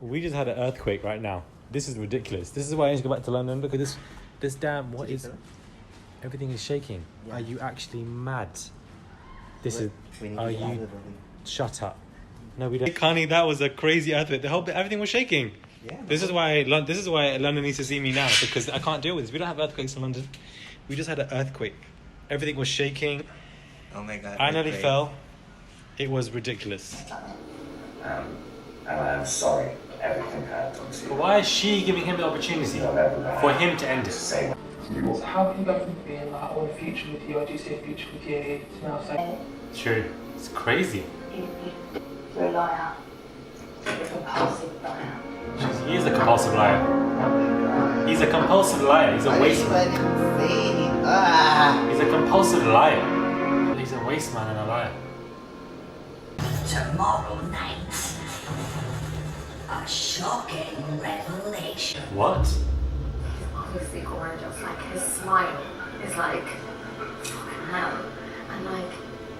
We just had an earthquake right now. This is ridiculous. This is why I need to go back to London, because this damn, what is... Everything is shaking. Yeah. Are you actually mad? Are you... Shut up. No, we don't. Connie, that was a crazy earthquake. Everything was shaking. Yeah. This is why London needs to see me now, because I can't deal with this. We don't have earthquakes in London. We just had an earthquake. Everything was shaking. Oh my God. I nearly fell. It was ridiculous. And I'm sorry everything I've done to you. Why is she giving him the opportunity for him to end it? So how can you go from being like, I want a future with you, I do see a future with you, to now saying... True. It's crazy. You're a liar. You're a compulsive liar. He is a compulsive liar. He's a compulsive liar. He's a waste man. He's a compulsive liar. He's a waste man and a liar. Tomorrow night, a shocking revelation. What? He's obviously gorgeous. Like, his smile is like fucking hell. And like,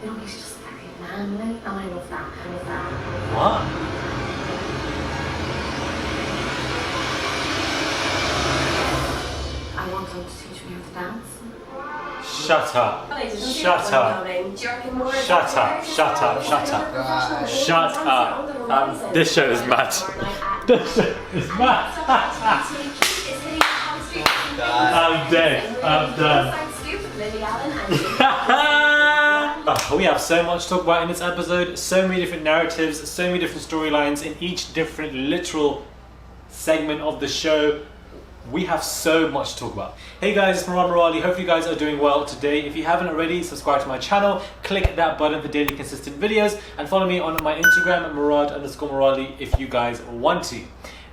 you know, he's just very manly. And I love that. I love that. What? I want him to teach me how to dance. Shut up. Shut up. Shut up. Shut up. Shut up. Shut up. This show is mad. This show is mad. I'm dead. I'm done. We have so much to talk about in this episode. So many different narratives, so many different storylines in each different literal segment of the show. We have so much to talk about. Hey guys, it's Murad Murali. Hope you guys are doing well today. If you haven't already, subscribe to my channel, click that button for daily consistent videos, and follow me on my Instagram at Murad_Murali if you guys want to.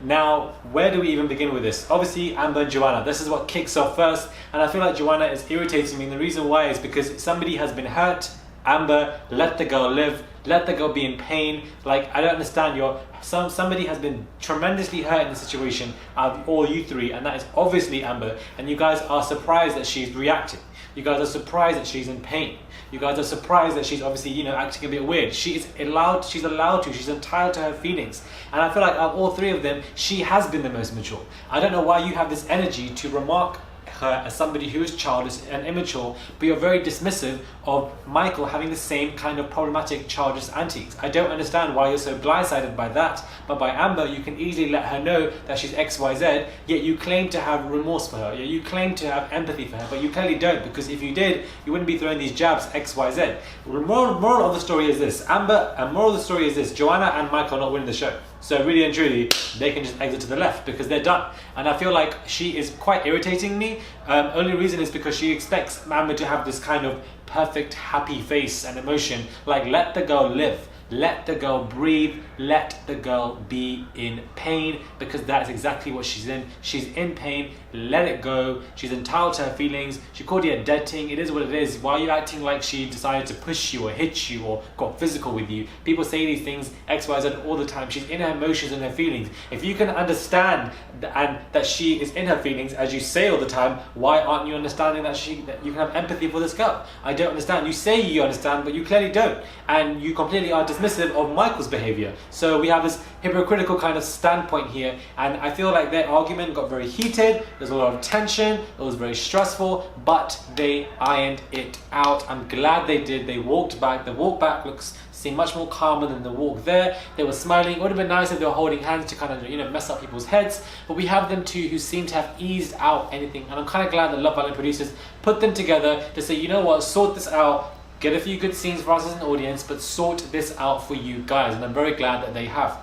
Now, where do we even begin with this? Obviously, Amber and Joanna. This is what kicks off first, and I feel like Joanna is irritating me, and the reason why is because somebody has been hurt. Amber, let the girl live. Let the girl be in pain. Like, I don't understand. Somebody has been tremendously hurt in the situation out of all you three, and that is obviously Amber. And you guys are surprised that she's reacting. You guys are surprised that she's in pain. You guys are surprised that she's obviously, acting a bit weird. She's allowed to. She's entitled to her feelings. And I feel like out of all three of them, she has been the most mature. I don't know why you have this energy to remark her as somebody who is childish and immature, but you're very dismissive of Michael having the same kind of problematic childish antics. I don't understand why you're so blindsided by that, but by Amber, you can easily let her know that she's XYZ, yet you claim to have remorse for her, yet you claim to have empathy for her, but you clearly don't, because if you did, you wouldn't be throwing these jabs XYZ. The moral of the story is this, Joanna and Michael are not winning the show. So really and truly, they can just exit to the left because they're done. And I feel like she is quite irritating me. Only reason is because she expects Amber to have this kind of perfect, happy face and emotion. Like, let the girl live. Let the girl breathe. Let the girl be in pain, because that is exactly what she's in. She's in pain. Let it go. She's entitled to her feelings. She called you a dead thing. It is what it is. Why are you acting like she decided to push you or hit you or got physical with you? People say these things, X, Y, Z, all the time. She's in her emotions and her feelings. If you can understand and that she is in her feelings, as you say all the time, why aren't you understanding that you can have empathy for this girl? I don't understand. You say you understand, but you clearly don't. And you completely are dismissive of Michael's behavior. So we have this hypocritical kind of standpoint here, and I feel like their argument got very heated. There's a lot of tension. It was very stressful, but they ironed it out. I'm glad they did. They walked back. The walk back seemed much more calmer than the walk there. They were smiling. It would have been nice if they were holding hands to kind of mess up people's heads, but we have them two who seem to have eased out anything, and I'm kind of glad that Love Island producers put them together to say, you know what, sort this out. Get a few good scenes for us as an audience, but sort this out for you guys, and I'm very glad that they have.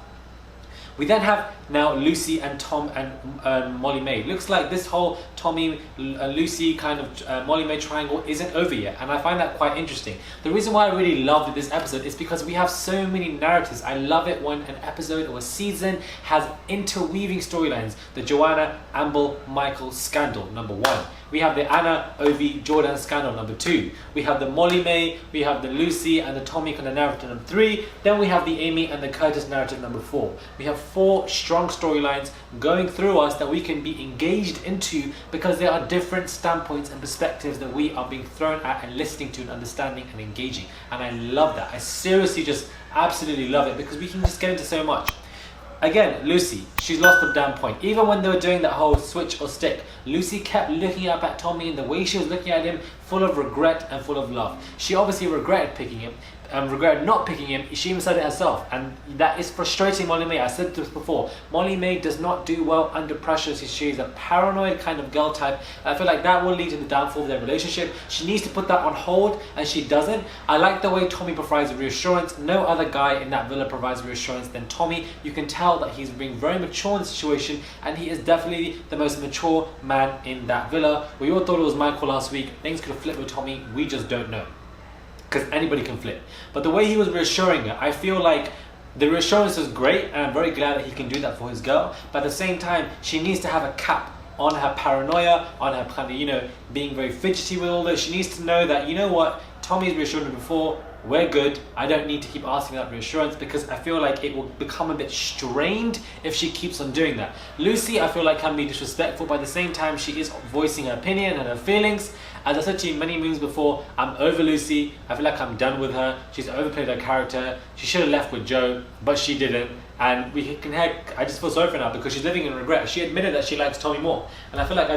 We then have now Lucy and Tom and Molly May. Looks like this whole Tommy, Lucy kind of Molly May triangle isn't over yet, and I find that quite interesting. The reason why I really loved this episode is because we have so many narratives. I love it when an episode or a season has interweaving storylines. The Joanna, Amber, Michael scandal, number 1. We have the Anna, Ovi, Jordan scandal, number 2. We have the Molly May, we have the Lucy and the Tommy kind of narrative, number 3. Then we have the Amy and the Curtis narrative, number 4. We have 4 strong storylines going through us that we can be engaged into, because there are different standpoints and perspectives that we are being thrown at and listening to and understanding and engaging. And I love that. I seriously just absolutely love it, because we can just get into so much. again, Lucy, she's lost the damn point. Even when they were doing that whole switch or stick, Lucy kept looking up at Tommy, and the way she was looking at him, full of regret and full of love. She obviously regretted picking him, regretted not picking him. She even said it herself, and that is frustrating Molly May. I said this before. Molly May does not do well under pressure. She's a paranoid kind of girl type. I feel like that will lead to the downfall of their relationship. She needs to put that on hold, and she doesn't. I like the way Tommy provides reassurance. No other guy in that villa provides reassurance than Tommy. You can tell that he's being very mature in the situation, and he is definitely the most mature man in that villa. We all thought it was Michael last week. Things could have flipped with Tommy. We just don't know, because anybody can flip. But the way he was reassuring her, I feel like the reassurance is great, and I'm very glad that he can do that for his girl. But at the same time, she needs to have a cap on her paranoia, on her kind of, being very fidgety with all this. She needs to know that, Tommy's reassured her before, we're good. I don't need to keep asking that reassurance, because I feel like it will become a bit strained if she keeps on doing that. Lucy, I feel like, can be disrespectful, but at the same time, she is voicing her opinion and her feelings. As I said to you many moons before, I'm over Lucy. I feel like I'm done with her. She's overplayed her character. She should have left with Joe, but she didn't. And I just feel sorry for her now, because she's living in regret. She admitted that she likes Tommy more. And I feel like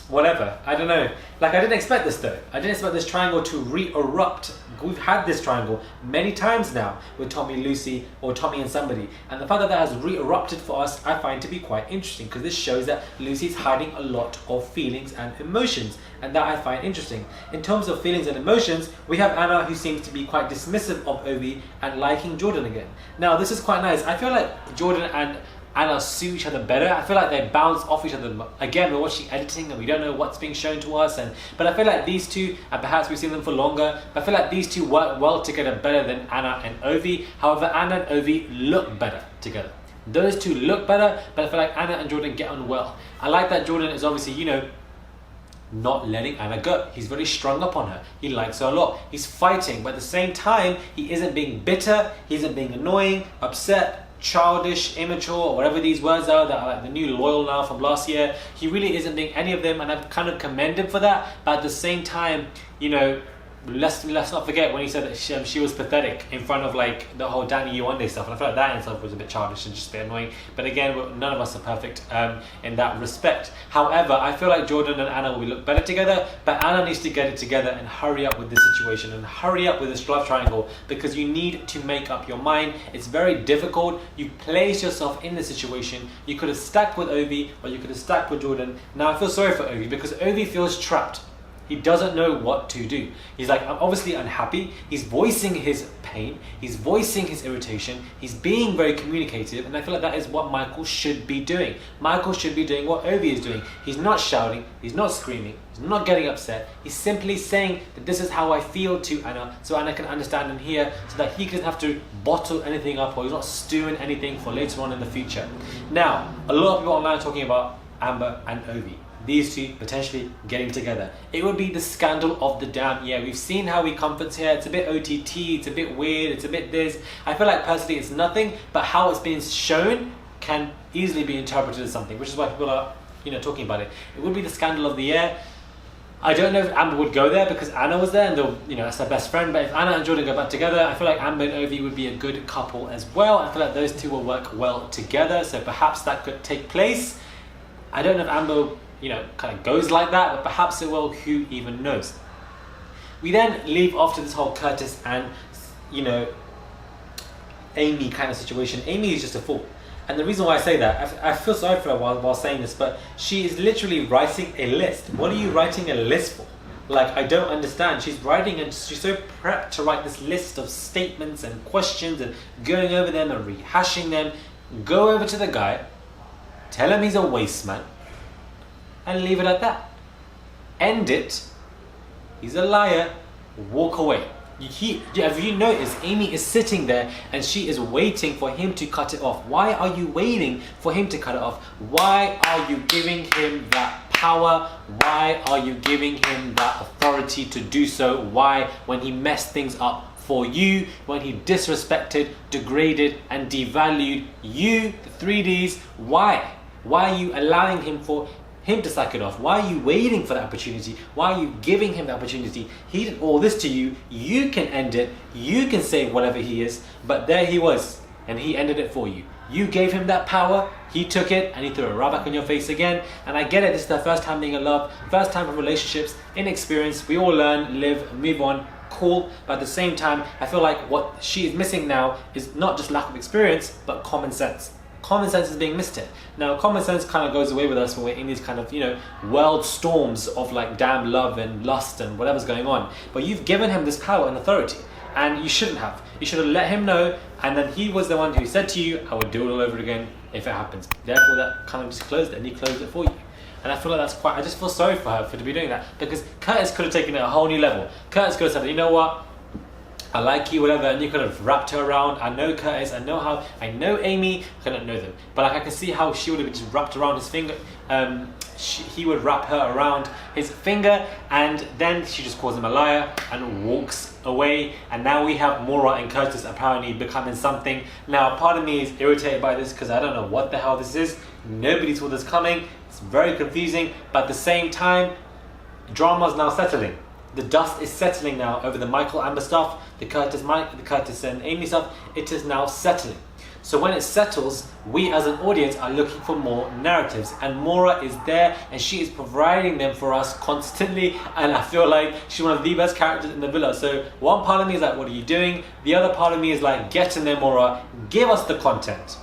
whatever. I don't know. I didn't expect this though. I didn't expect this triangle to re-erupt. We've had this triangle many times now with Tommy, Lucy, or Tommy and somebody. And the fact that that has re-erupted for us, I find to be quite interesting, because this shows that Lucy's hiding a lot of feelings and emotions. And that I find interesting. In terms of feelings and emotions, we have Anna, who seems to be quite dismissive of Ovi and liking Jordan again. Now, this is quite nice. I feel like Jordan and Anna suit each other better. I feel like they bounce off each other. Again, we're watching editing and we don't know what's being shown to us. But I feel like these two, and perhaps we've seen them for longer, but I feel like these two work well together, better than Anna and Ovi. However, Anna and Ovi look better together. Those two look better, but I feel like Anna and Jordan get on well. I like that Jordan is obviously, not letting Anna go. He's very strung up on her. He likes her a lot. He's fighting, but at the same time, he isn't being bitter, he isn't being annoying, upset, childish, immature, or whatever these words are that are like the new loyal now from last year. He really isn't being any of them, and I kind of commend him for that. But at the same time, let's not forget when he said that she was pathetic in front of the whole Danny Yuande stuff, and I feel like that in itself was a bit childish and just a bit annoying. But again, none of us are perfect in that respect. However, I feel like Jordan and Anna will look better together, but Anna needs to get it together and hurry up with this situation and hurry up with this love triangle, because you need to make up your mind. It's very difficult. You place yourself in the situation. You could have stacked with Ovi, or you could have stacked with Jordan. Now I feel sorry for Ovi, because Ovi feels trapped. He doesn't know what to do. He's like, I'm obviously unhappy. He's voicing his pain. He's voicing his irritation. He's being very communicative. And I feel like that is what Michael should be doing. Michael should be doing what Ovi is doing. He's not shouting. He's not screaming. He's not getting upset. He's simply saying that this is how I feel to Anna, so Anna can understand and hear, so that he doesn't have to bottle anything up, or he's not stewing anything for later on in the future. Now, a lot of people online are talking about Amber and Ovi. These two potentially getting together. It would be the scandal of the damn year. We've seen how he comforts here. It's a bit OTT, it's a bit weird, it's a bit this. I feel like personally it's nothing, but how it's being shown can easily be interpreted as something, which is why people are, talking about it. It would be the scandal of the year. I don't know if Amber would go there, because Anna was there and that's her best friend. But if Anna and Jordan go back together, I feel like Amber and Ovi would be a good couple as well. I feel like those two will work well together, so perhaps that could take place. I don't know if Amber kind of goes like that, but perhaps it will, who even knows. We then leave off to this whole Curtis and, Amy kind of situation. Amy is just a fool. And the reason why I say that, I feel sorry for her while saying this, but she is literally writing a list. What are you writing a list for? I don't understand. She's writing, and she's so prepped to write this list of statements and questions and going over them and rehashing them. Go over to the guy, tell him he's a waste man, and leave it at that. End it. He's a liar. Walk away. Have you noticed Amy is sitting there and she is waiting for him to cut it off? Why are you waiting for him to cut it off? Why are you giving him that power? Why are you giving him that authority to do so? Why, when he messed things up for you, when he disrespected, degraded, and devalued you, the 3Ds, why? Why are you allowing him to suck it off? Why are you waiting for that opportunity? Why are you giving him the opportunity? He did all this to you. You can end it. You can say whatever he is, but there he was, and he ended it for you. You gave him that power, he took it and he threw it right back in your face again. And I get it, this is their first time being in love, first time in relationships, inexperience, we all learn, live, move on, cool. But at the same time, I feel like what she is missing now is not just lack of experience, but common sense. Common sense is being missed here. Now, common sense kind of goes away with us when we're in these kind of, world storms of like damn love and lust and whatever's going on. But you've given him this power and authority, and you shouldn't have. You should have let him know, and then he was the one who said to you, I would do it all over again if it happens. Therefore, that kind of just closed it, and he closed it for you. And I feel like that's I just feel sorry for her to be doing that, because Curtis could have taken it a whole new level. Curtis could have said, you know what? I like you, whatever, and you could have wrapped her around. I know Curtis, I know Amy, I don't know them, but like I can see how she would have just wrapped around his finger. He would wrap her around his finger, and then she just calls him a liar and walks away. And now we have Maura and Curtis apparently becoming something. Now, part of me is irritated by this because I don't know what the hell this is. Nobody saw this coming. It's very confusing, but at the same time, drama's now settling. The dust is settling now over the Michael Amber stuff, the Curtis and Amy stuff. It is now settling. So when it settles, we as an audience are looking for more narratives, and Maura is there and she is providing them for us constantly, and I feel like she's one of the best characters in the villa. So one part of me is like, what are you doing? The other part of me is like, get in there, Maura, give us the content,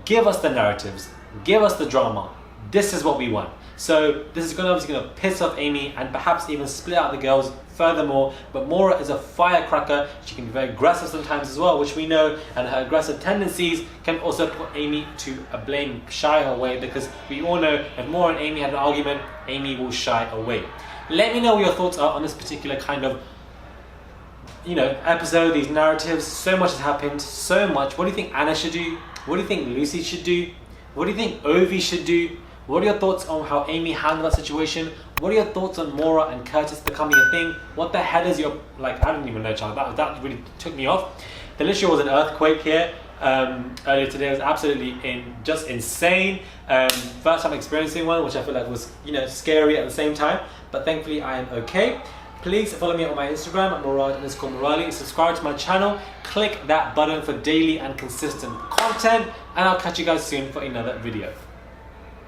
give us the narratives, give us the drama. This is what we want. So this is obviously going to piss off Amy and perhaps even split out the girls furthermore. But Maura is a firecracker. She can be very aggressive sometimes as well, which we know, and her aggressive tendencies can also put Amy to a blame, shy her away, because we all know if Maura and Amy had an argument, Amy will shy away. Let me know what your thoughts are on this particular kind of episode, these narratives. So much has happened, so much. What do you think Anna should do? What do you think Lucy should do? What do you think Ovi should do? What are your thoughts on how Amy handled that situation? What are your thoughts on Maura and Curtis becoming a thing? What the hell is your, I don't even know, child. That really took me off. There literally was an earthquake here earlier today. It was absolutely just insane. First time experiencing one, which I feel like was, scary at the same time. But thankfully I am okay. Please follow me on my Instagram at Murad_Morali. Subscribe to my channel. Click that button for daily and consistent content. And I'll catch you guys soon for another video.